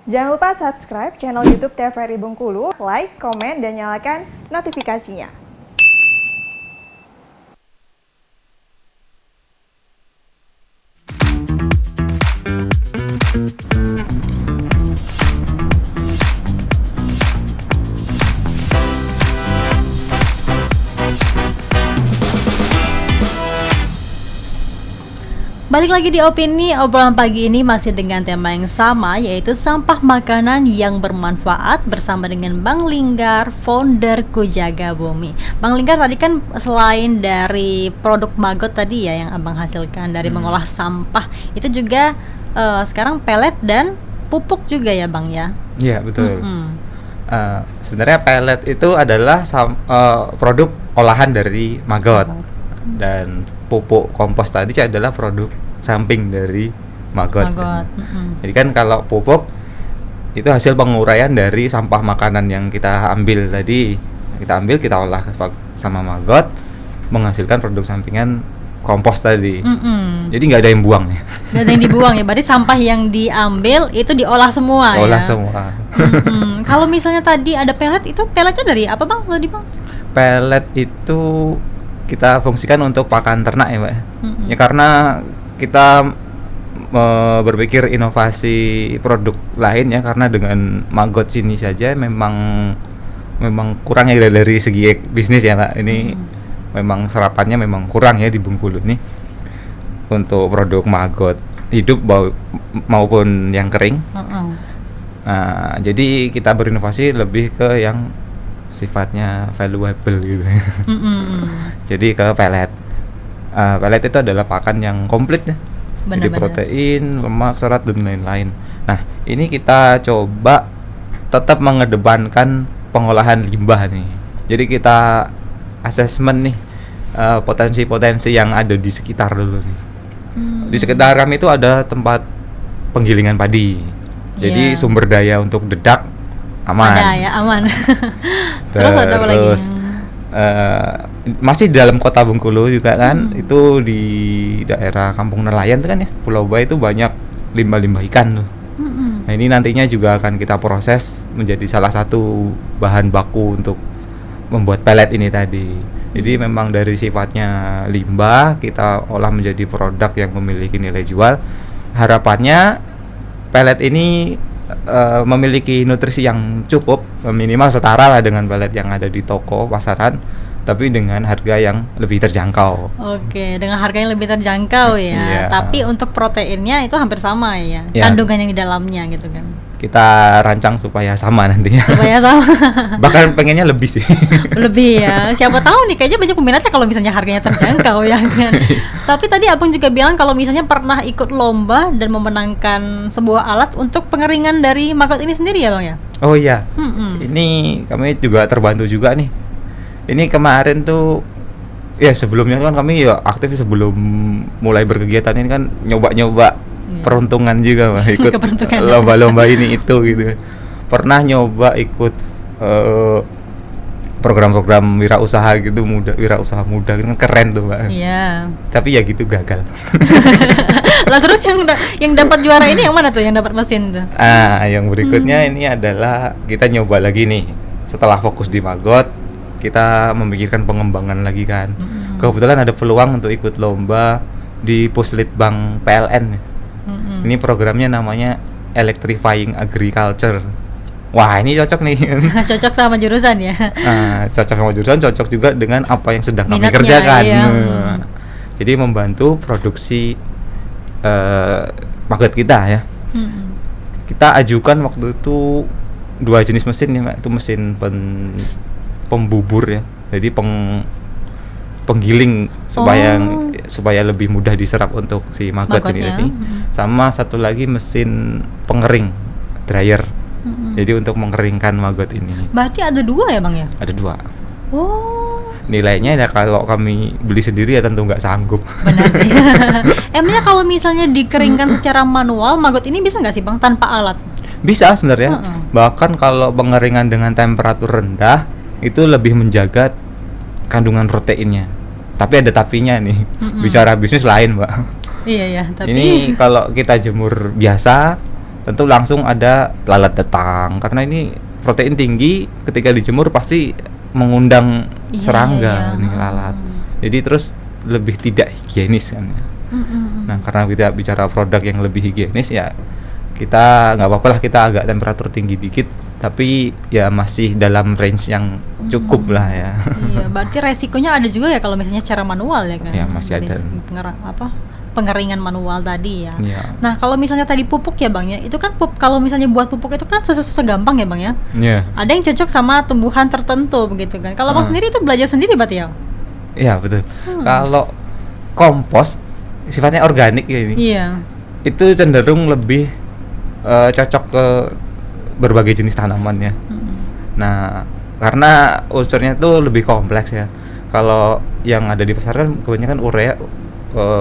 Jangan lupa subscribe channel YouTube TVRI Bengkulu, like, komen, dan nyalakan notifikasinya. Balik lagi di Opini, obrolan pagi ini masih dengan tema yang sama, yaitu sampah makanan yang bermanfaat bersama dengan Bang Linggar, founder Kujaga Bumi. Bang Linggar, tadi kan selain dari produk Maggot tadi ya yang abang hasilkan dari mengolah sampah, itu juga sekarang pelet dan pupuk juga ya Bang ya? Iya betul. Sebenarnya pelet itu adalah produk olahan dari Maggot, dan pupuk kompos tadi adalah produk samping dari Maggot. Jadi kan kalau pupuk itu hasil penguraian dari sampah makanan yang kita ambil tadi, kita olah sama Maggot, menghasilkan produk sampingan kompos tadi. Jadi nggak ada yang buang ya. Nggak ada yang dibuang ya, berarti sampah yang diambil itu diolah semua ya? Olah semua. Kalau misalnya tadi ada pelet, itu peletnya dari apa Bang tadi Bang? Pelet itu kita fungsikan untuk pakan ternak ya Mbak. Ya karena kita berpikir inovasi produk lain ya, karena dengan Maggot sini saja memang kurang ya dari segi bisnis ya Mbak. Ini memang serapannya memang kurang ya di Bengkulu nih untuk produk Maggot hidup maupun yang kering. Nah, jadi kita berinovasi lebih ke yang sifatnya valuable gitu. Jadi ke pelet. Pelet itu adalah pakan yang komplit ya. Jadi protein, lemak, serat dan lain-lain. Nah, ini kita coba tetap mengedepankan pengolahan limbah nih. Jadi kita asesmen nih potensi-potensi yang ada di sekitar dulu nih. Di sekitar kami itu ada tempat penggilingan padi. Jadi sumber daya untuk dedak aman. Ada ya, aman. Terus ada apa lagi? Masih di dalam kota Bengkulu juga kan, itu di daerah Kampung Nelayan itu kan ya, Pulau Ba itu banyak limbah-limbah ikan tuh. Nah ini nantinya juga akan kita proses menjadi salah satu bahan baku untuk membuat pelet ini tadi. Jadi memang dari sifatnya limbah kita olah menjadi produk yang memiliki nilai jual. Harapannya pelet ini memiliki nutrisi yang cukup, minimal setara lah dengan pelet yang ada di toko pasaran, tapi dengan harga yang lebih terjangkau. Oke, dengan harga yang lebih terjangkau ya. Tapi untuk proteinnya itu hampir sama ya, kandungan yang di dalamnya gitu kan. Kita rancang supaya sama nantinya. Supaya sama. Bahkan pengennya lebih sih. Lebih ya. Siapa tahu nih kayaknya banyak peminatnya kalau misalnya harganya terjangkau ya kan. Tapi tadi Abang juga bilang kalau misalnya pernah ikut lomba dan memenangkan sebuah alat untuk pengeringan dari Maggot ini sendiri ya Bang ya? Oh iya. Ini kami juga terbantu juga nih. Ini kemarin tuh ya sebelumnya kan kami ya aktif sebelum mulai berkegiatan ini kan nyoba-nyoba peruntungan juga Mbak, ikut lomba-lomba ini itu gitu. Pernah nyoba ikut program-program wirausaha gitu, wirausaha muda gitu kan, keren tuh Mbak. Iya. Tapi ya gitu gagal. Lah terus yang dapat juara ini yang mana tuh, yang dapat mesin tuh? Yang berikutnya ini adalah kita nyoba lagi nih. Setelah fokus di Maggot, kita memikirkan pengembangan lagi kan. Kebetulan ada peluang untuk ikut lomba di Puslitbang PLN. Ini programnya namanya Electrifying Agriculture. Wah ini cocok nih. Cocok sama jurusan ya. Cocok sama jurusan, cocok juga dengan apa yang sedang kami kerjakan. Jadi membantu produksi Maggot kita ya. Kita ajukan waktu itu 2 jenis mesin nih, itu mesin pembubur ya. Jadi penggiling supaya lebih mudah diserap untuk si Maggot ini tadi. Sama satu lagi mesin pengering, dryer. Jadi untuk mengeringkan Maggot ini. Berarti ada 2 ya Bang ya? Ada 2. Oh. Nilainya ya kalau kami beli sendiri ya tentu nggak sanggup. Benar sih. Emangnya kalau misalnya dikeringkan secara manual, Maggot ini bisa nggak sih Bang tanpa alat? Bisa sebenarnya. Bahkan kalau pengeringan dengan temperatur rendah itu lebih menjaga kandungan proteinnya. Tapi ada tapinya nih. Bicara bisnis lain Mbak. Iya ya. Tapi ini kalau kita jemur biasa tentu langsung ada lalat datang, karena ini protein tinggi, ketika dijemur pasti mengundang Iya, serangga iya, nih lalat. Jadi terus lebih tidak higienis kan. Nah, karena kita bicara produk yang lebih higienis ya, kita nggak apa-apa lah kita agak temperatur tinggi dikit, tapi ya masih dalam range yang cukup lah ya. Iya, berarti resikonya ada juga ya kalau misalnya secara manual ya kan? Ya, masih Dari ada. segi pengeringan manual tadi ya. Iya. Nah, kalau misalnya tadi pupuk ya Bang ya, itu kan kalau misalnya buat pupuk itu kan susah-susah gampang ya Bang ya. Iya. Ada yang cocok sama tumbuhan tertentu begitu kan. Kalau Bang sendiri itu belajar sendiri berarti ya? Iya, betul. Kalau kompos sifatnya organik ya ini. Iya. Itu cenderung lebih cocok ke berbagai jenis tanaman ya. Nah, karena unsurnya itu lebih kompleks ya. Kalau yang ada di pasar kan kebanyakan urea,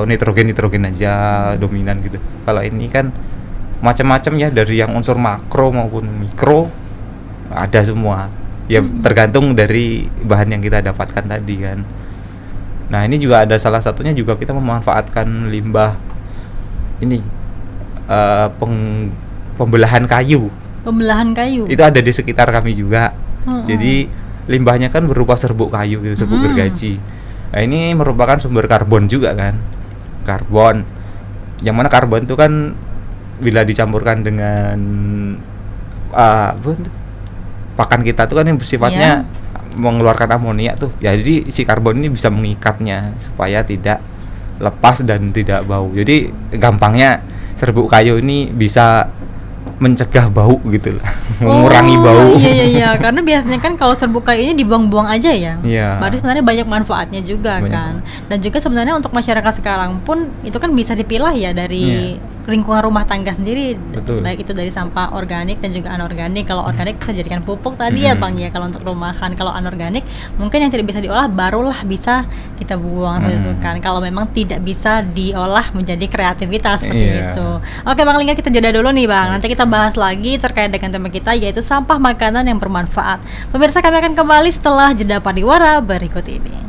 nitrogen aja dominan gitu. Kalau ini kan macam-macam ya, dari yang unsur makro maupun mikro ada semua. Ya tergantung dari bahan yang kita dapatkan tadi kan. Nah, ini juga ada salah satunya juga kita memanfaatkan limbah ini pembelahan kayu. Pembelahan kayu. Itu ada di sekitar kami juga. Jadi limbahnya kan berupa serbuk kayu gitu, serbuk gergaji. Nah, ini merupakan sumber karbon juga kan. Karbon. Yang mana karbon itu kan bila dicampurkan dengan pakan kita tuh kan yang bersifatnya mengeluarkan amonia tuh. Ya, jadi si karbon ini bisa mengikatnya supaya tidak lepas dan tidak bau. Jadi gampangnya serbuk kayu ini bisa mencegah bau gitu lah. Mengurangi bau. Iya, karena biasanya kan kalau serbuk kayu ini dibuang-buang aja ya. Iya. Berarti sebenarnya banyak manfaatnya juga Banyak kan. Dan juga sebenarnya untuk masyarakat sekarang pun itu kan bisa dipilah ya dari lingkungan rumah tangga sendiri. Betul. Baik itu dari sampah organik dan juga anorganik. Kalau organik bisa dijadikan pupuk tadi ya Bang ya, kalau untuk rumahan. Kalau anorganik mungkin yang tidak bisa diolah barulah bisa kita buang seperti itu kan. Kalau memang tidak bisa diolah menjadi kreativitas seperti itu. Oke Bang Lingga, kita jeda dulu nih Bang. Nanti kita bahas lagi terkait dengan tema kita, yaitu sampah makanan yang bermanfaat. Pemirsa, kami akan kembali setelah jeda pariwara berikut ini.